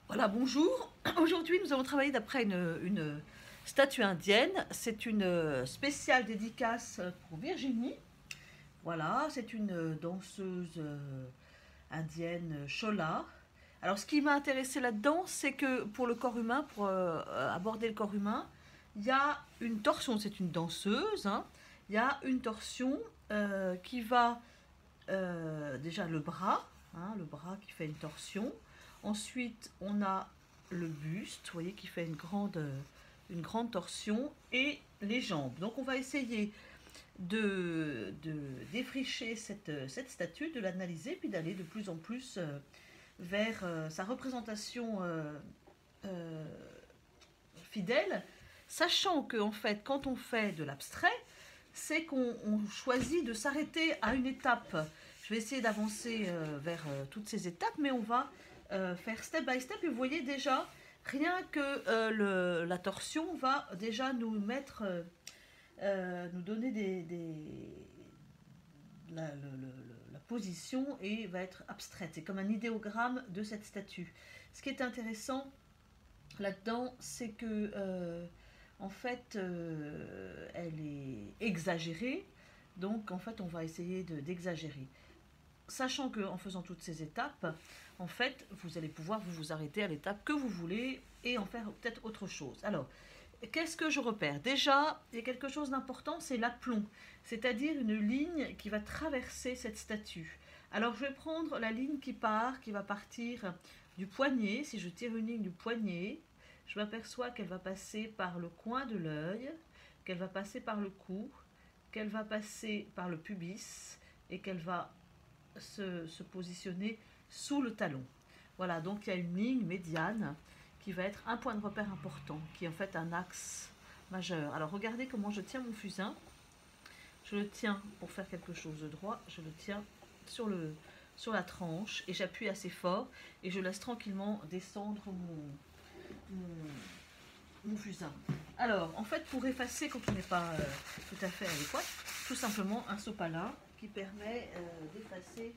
Voilà, bonjour. Aujourd'hui, nous avons travaillé d'après une statue indienne. C'est une spéciale dédicace pour Virginie. Voilà, c'est une danseuse indienne Chola. Alors, ce qui m'a intéressé là-dedans, c'est que pour le corps humain, pour aborder le corps humain, il y a une torsion. C'est une danseuse, hein. Il y a une torsion qui va déjà le bras qui fait une torsion. Ensuite, on a le buste, vous voyez, qui fait une grande torsion, et les jambes. Donc, on va essayer de défricher cette statue, de l'analyser, puis d'aller de plus en plus vers sa représentation euh, fidèle, sachant que, en fait, quand on fait de l'abstrait, c'est qu'on choisit de s'arrêter à une étape. Je vais essayer d'avancer vers toutes ces étapes, mais on va faire step by step. Et vous voyez déjà, rien que la torsion va déjà nous mettre, nous donner la position et va être abstraite. C'est comme un idéogramme de cette statue. Ce qui est intéressant là-dedans, c'est que en fait, elle est exagérée. Donc, en fait, on va essayer d'exagérer. Sachant qu'en faisant toutes ces étapes, en fait, vous allez pouvoir vous arrêter à l'étape que vous voulez et en faire peut-être autre chose. Alors, qu'est-ce que je repère? Déjà, il y a quelque chose d'important, c'est l'aplomb, c'est-à-dire une ligne qui va traverser cette statue. Alors, je vais prendre la ligne qui va partir du poignet. Si je tire une ligne du poignet, je m'aperçois qu'elle va passer par le coin de l'œil, qu'elle va passer par le cou, qu'elle va passer par le pubis et qu'elle va se positionner sous le talon. Voilà, donc il y a une ligne médiane qui va être un point de repère important, qui est en fait un axe majeur. Alors regardez comment je tiens mon fusain. Je le tiens pour faire quelque chose de droit, je le tiens sur la tranche et j'appuie assez fort et je laisse tranquillement descendre mon fusain. Alors, en fait, pour effacer quand on n'est pas tout à fait adéquat, tout simplement un sopalin qui permet d'effacer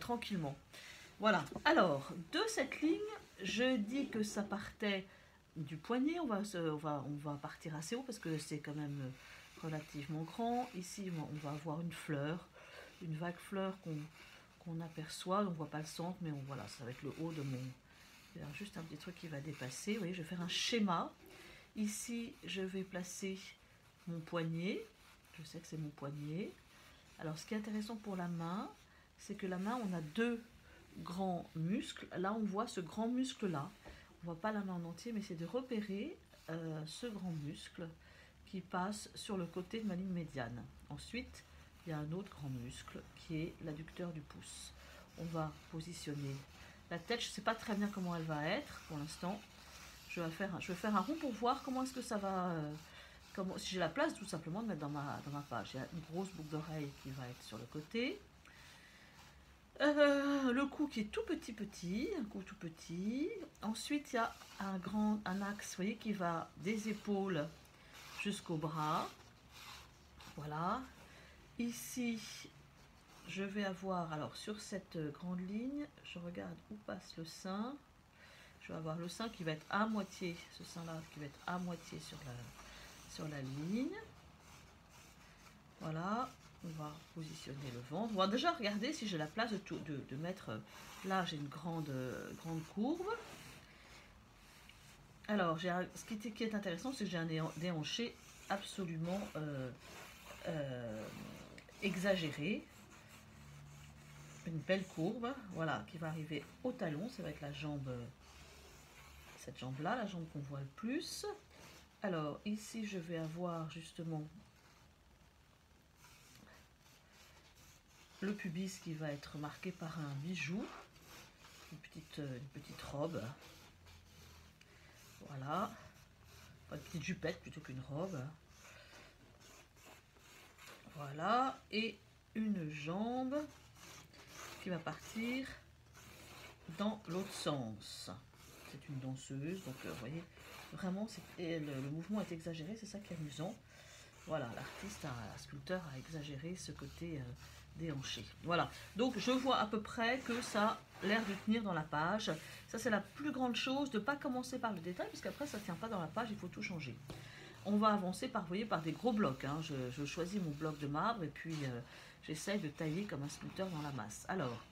tranquillement. Voilà. Alors, de cette ligne, je dis que ça partait du poignet. On va partir assez haut parce que c'est quand même relativement grand. Ici, on va avoir une vague fleur qu'on aperçoit. On ne voit pas le centre, mais voilà, ça va être le haut de mon. Il y a juste un petit truc qui va dépasser. Vous voyez, je vais faire un schéma. Ici, je vais placer mon poignet. Je sais que c'est mon poignet. Alors, ce qui est intéressant pour la main, c'est que la main, on a deux grands muscles. Là, on voit ce grand muscle-là. On ne voit pas la main en entier, mais c'est de repérer ce grand muscle qui passe sur le côté de ma ligne médiane. Ensuite, il y a un autre grand muscle qui est l'adducteur du pouce. On va positionner la tête. Je ne sais pas très bien comment elle va être pour l'instant. Je vais faire un rond pour voir comment est-ce que ça va. Si j'ai la place, tout simplement, de mettre dans ma page. Il y a une grosse boucle d'oreille qui va être sur le côté. Le cou qui est tout petit, un cou tout petit. Ensuite, il y a un axe, vous voyez, qui va des épaules jusqu'au bras. Voilà. Ici, je vais avoir, alors sur cette grande ligne, je regarde où passe le sein. Je vais avoir le sein qui va être à moitié, ce sein-là qui va être à moitié sur la ligne. Voilà. On va positionner le ventre. On va déjà regarder si j'ai la place de mettre. Là, j'ai une grande courbe. Alors, ce qui est intéressant, c'est que j'ai un déhanché absolument exagéré. Une belle courbe, voilà, qui va arriver au talon. Ça va être la jambe, cette jambe-là, la jambe qu'on voit le plus. Alors, ici, je vais avoir justement le pubis qui va être marqué par un bijou, une petite robe. Voilà. Enfin, une petite jupette plutôt qu'une robe. Voilà. Et une jambe qui va partir dans l'autre sens. C'est une danseuse, donc vous voyez, vraiment, le mouvement est exagéré, c'est ça qui est amusant. Voilà, l'artiste, la sculpteur a exagéré ce côté déhanché. Voilà, donc je vois à peu près que ça a l'air de tenir dans la page. Ça c'est la plus grande chose, de ne pas commencer par le détail, parce qu'après ça ne tient pas dans la page, il faut tout changer. On va avancer par, vous voyez, par des gros blocs. Hein. Je choisis mon bloc de marbre et puis j'essaye de tailler comme un sculpteur dans la masse. Alors,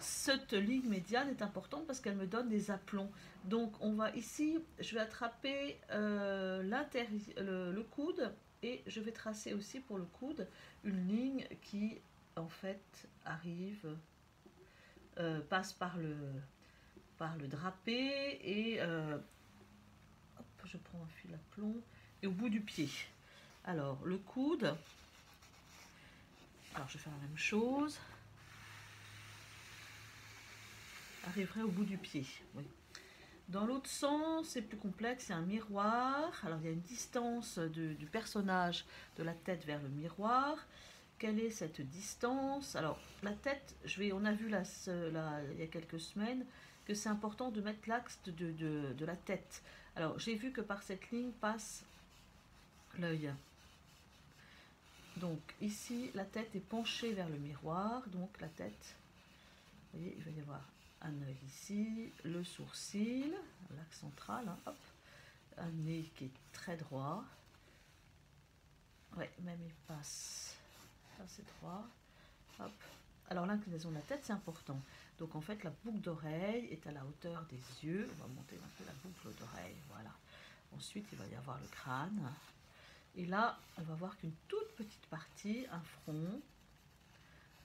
cette ligne médiane est importante parce qu'elle me donne des aplombs. Donc on va ici, je vais attraper le coude et je vais tracer aussi pour le coude une ligne qui en fait arrive, passe par le drapé et hop, je prends un fil à plomb et au bout du pied. Alors le coude, alors je vais faire la même chose, arriverait au bout du pied. Oui. Dans l'autre sens, c'est plus complexe, c'est un miroir. Alors il y a une distance du personnage de la tête vers le miroir. Quelle est cette distance? Alors la tête, on a vu là, il y a quelques semaines que c'est important de mettre l'axe de la tête. Alors j'ai vu que par cette ligne passe l'œil. Donc ici, la tête est penchée vers le miroir, donc la tête, vous voyez, il va y avoir un œil ici, le sourcil, l'axe central, hein, hop, un nez qui est très droit, ouais, même il passe, c'est droit, hop. Alors l'inclinaison de la tête, c'est important. Donc en fait, la boucle d'oreille est à la hauteur des yeux. On va monter un peu la boucle d'oreille, voilà. Ensuite, il va y avoir le crâne. Et là, on va voir qu'une toute petite partie, un front,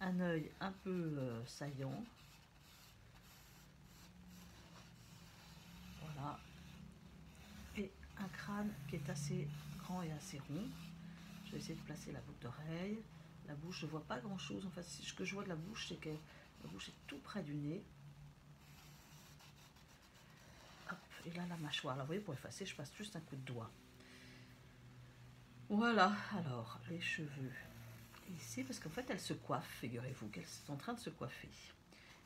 un œil un peu saillant. Voilà. Et un crâne qui est assez grand et assez rond. Je vais essayer de placer la boucle d'oreille. La bouche, je ne vois pas grand chose. En fait, ce que je vois de la bouche, c'est que la bouche est tout près du nez. Hop, et là, la mâchoire. Là, vous voyez, pour effacer, je passe juste un coup de doigt. Voilà, alors, les cheveux. Ici, parce qu'en fait, elle se coiffe, figurez-vous qu'elle est en train de se coiffer.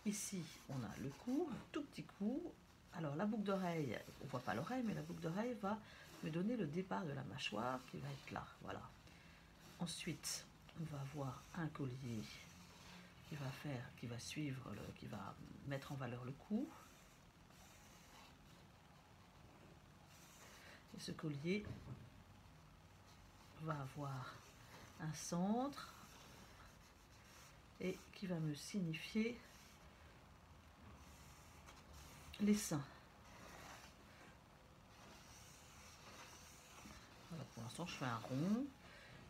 Ici, on a le cou, un tout petit cou. Alors, la boucle d'oreille, on ne voit pas l'oreille, mais la boucle d'oreille va me donner le départ de la mâchoire qui va être là, voilà. Ensuite, on va avoir un collier qui va suivre, qui va mettre en valeur le cou. Et ce collier va avoir un centre et qui va me signifier les seins. Voilà, pour l'instant, je fais un rond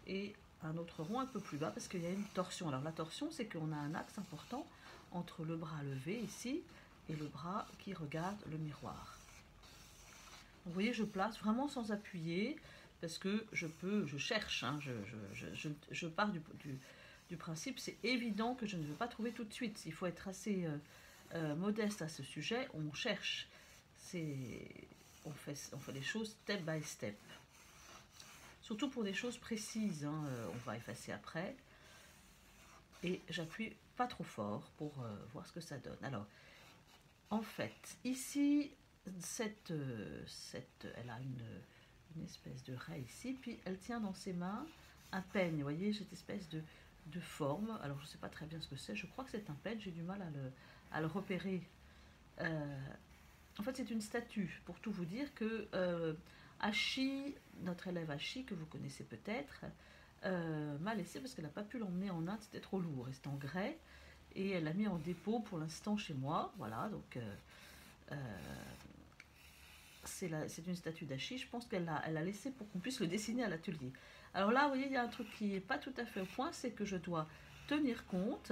et un autre rond un peu plus bas parce qu'il y a une torsion. Alors la torsion, c'est qu'on a un axe important entre le bras levé ici et le bras qui regarde le miroir. Vous voyez, je place vraiment sans appuyer parce que je cherche, hein, je pars du principe, c'est évident que je ne veux pas trouver tout de suite. Il faut être assez modeste à ce sujet, on cherche, on fait les choses step by step. Surtout pour des choses précises, hein, on va effacer après. Et j'appuie pas trop fort pour voir ce que ça donne. Alors, en fait, ici, elle a une espèce de raie ici, puis elle tient dans ses mains un peigne. Vous voyez, cette espèce de forme. Alors, je ne sais pas très bien ce que c'est. Je crois que c'est un peigne. J'ai du mal à le repérer. En fait, c'est une statue. Pour tout vous dire que Hachi, notre élève Hachi, que vous connaissez peut-être, m'a laissé parce qu'elle n'a pas pu l'emmener en Inde. C'était trop lourd. Et c'est en grès. Et elle l'a mis en dépôt pour l'instant chez moi. Voilà, donc... c'est une statue d'Hachi, je pense qu'elle l'a laissé pour qu'on puisse le dessiner à l'atelier. Alors là, vous voyez, il y a un truc qui n'est pas tout à fait au point, c'est que je dois tenir compte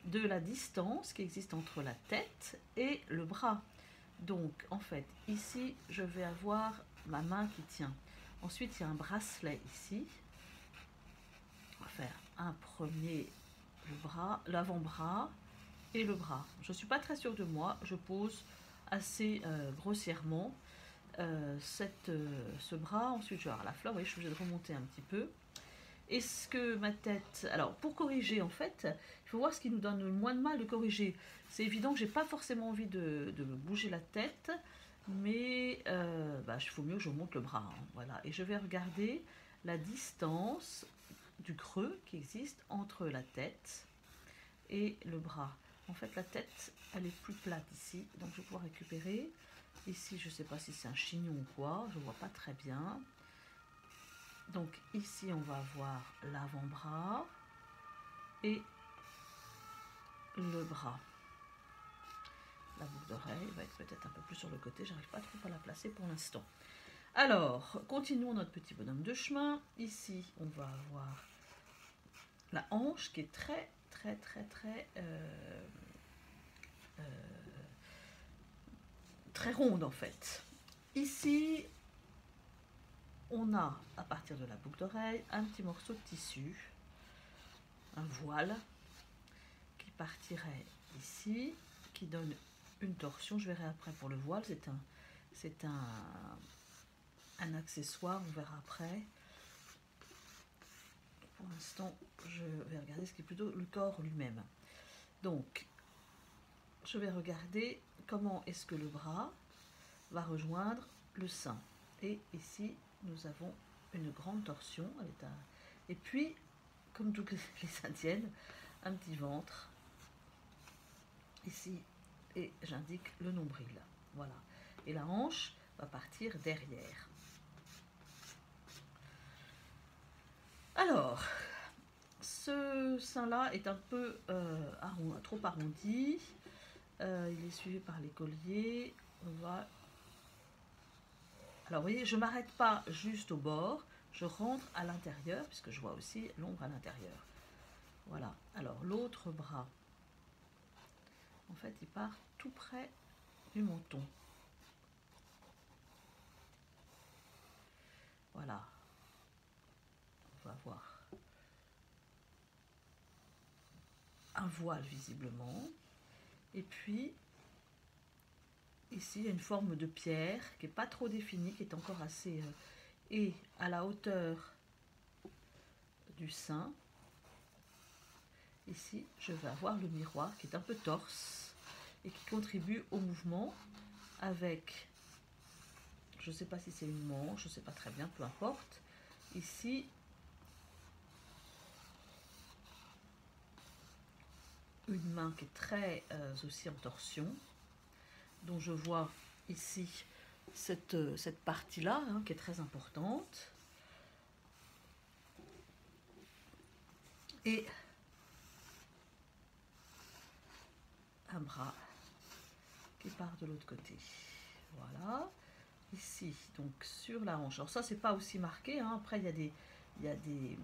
de la distance qui existe entre la tête et le bras. Donc, en fait, ici, je vais avoir ma main qui tient. Ensuite, il y a un bracelet ici. On va faire un premier, l'avant-bras et le bras. Je ne suis pas très sûre de moi, je pose assez grossièrement ce bras. Ensuite, je vais avoir la fleur, vous voyez, je suis obligée de remonter un petit peu. Est-ce que ma tête... Alors, pour corriger, en fait, il faut voir ce qui nous donne le moins de mal de corriger. C'est évident que j'ai pas forcément envie de bouger la tête, mais il faut mieux que je remonte le bras. Hein, voilà. Et je vais regarder la distance du creux qui existe entre la tête et le bras. En fait, la tête, elle est plus plate ici, donc je vais pouvoir récupérer. Ici, je ne sais pas si c'est un chignon ou quoi, je ne vois pas très bien. Donc ici, on va avoir l'avant-bras et le bras. La boucle d'oreille va être peut-être un peu plus sur le côté, j'arrive pas trop à la placer pour l'instant. Alors, continuons notre petit bonhomme de chemin. Ici, on va avoir la hanche qui est très très ronde en fait. Ici, on a, à partir de la boucle d'oreille, un petit morceau de tissu, un voile, qui partirait ici, qui donne une torsion. Je verrai après pour le voile, c'est un accessoire, on verra après. Pour l'instant, je vais regarder ce qui est plutôt le corps lui-même. Donc, je vais regarder comment est-ce que le bras va rejoindre le sein. Et ici, nous avons une grande torsion. Et puis, comme toutes les indiennes, un petit ventre. Ici, et j'indique le nombril. Voilà. Et la hanche va partir derrière. Alors, ce sein-là est un peu trop arrondi. Il est suivi par les colliers. On va... Alors, vous voyez, je ne m'arrête pas juste au bord. Je rentre à l'intérieur, puisque je vois aussi l'ombre à l'intérieur. Voilà. Alors, l'autre bras, en fait, il part tout près du menton. Voilà. On va voir un voile, visiblement. Et puis, ici, il y a une forme de pierre qui n'est pas trop définie, qui est encore assez... et à la hauteur du sein, ici, je vais avoir le miroir qui est un peu torse et qui contribue au mouvement avec, je ne sais pas si c'est une manche, je ne sais pas très bien, peu importe. Ici, une main qui est très aussi en torsion, dont je vois ici cette partie-là, hein, qui est très importante. Et un bras qui part de l'autre côté. Voilà. Ici, donc sur la hanche. Alors ça, c'est pas aussi marqué. Hein. Après, il y a des,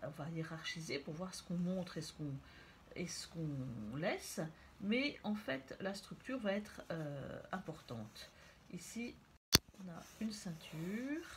on va hiérarchiser pour voir ce qu'on montre et ce qu'on laisse. Mais en fait, la structure va être importante. Ici, on a une ceinture.